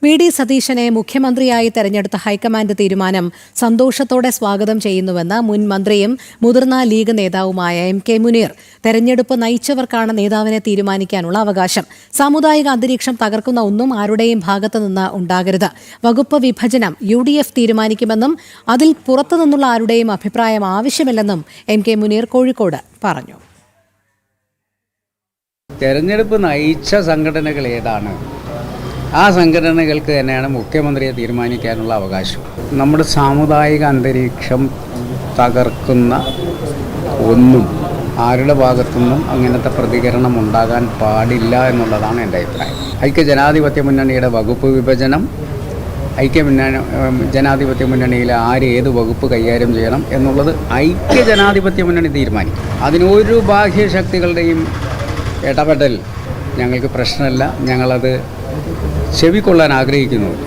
VD. സതീശനെ മുഖ്യമന്ത്രിയായി തെരഞ്ഞെടുത്ത ഹൈക്കമാൻഡ് തീരുമാനം സന്തോഷത്തോടെ സ്വാഗതം ചെയ്യുന്നുവെന്ന് മുൻ മന്ത്രിയും മുതിർന്ന ലീഗ് നേതാവുമായ എം.കെ. മുനീർ. തെരഞ്ഞെടുപ്പ് നയിച്ചവർക്കാണ് നേതാവിനെ തീരുമാനിക്കാനുള്ള അവകാശം. സാമുദായിക അന്തരീക്ഷം തകർക്കുന്ന ഒന്നും ആരുടെയും ഭാഗത്തുനിന്ന് ഉണ്ടാകരുത്. വകുപ്പ് വിഭജനം UDF തീരുമാനിക്കുമെന്നും അതിൽ പുറത്തുനിന്നുള്ള ആരുടെയും അഭിപ്രായം ആവശ്യമില്ലെന്നും എം.കെ. മുനീർ കോഴിക്കോട് പറഞ്ഞു. തെരഞ്ഞെടുപ്പ് നയിച്ച സംഘടനകൾ ഏതാണ്, ആ സംഘടനകൾക്ക് തന്നെയാണ് മുഖ്യമന്ത്രിയെ തീരുമാനിക്കാനുള്ള അവകാശം. നമ്മുടെ സാമുദായിക അന്തരീക്ഷം തകർക്കുന്ന ഒന്നും ആരുടെ ഭാഗത്തുനിന്നും അങ്ങനത്തെ പ്രതികരണം ഉണ്ടാകാൻ പാടില്ല എന്നുള്ളതാണ് എൻ്റെ അഭിപ്രായം. ഐക്യജനാധിപത്യ മുന്നണിയുടെ വകുപ്പ് വിഭജനം, ജനാധിപത്യ മുന്നണിയിൽ ഏത് വകുപ്പ് കൈകാര്യം ചെയ്യണം എന്നുള്ളത് ഐക്യജനാധിപത്യ മുന്നണി തീരുമാനിക്കും. അതിനൊരു ബാഹ്യശക്തികളുടെയും ഇടപെടൽ ഞങ്ങൾക്ക് പ്രശ്നമല്ല. ഞങ്ങളത് ചെവിക്കൊള്ളാൻ ആഗ്രഹിക്കുന്നുമില്ല.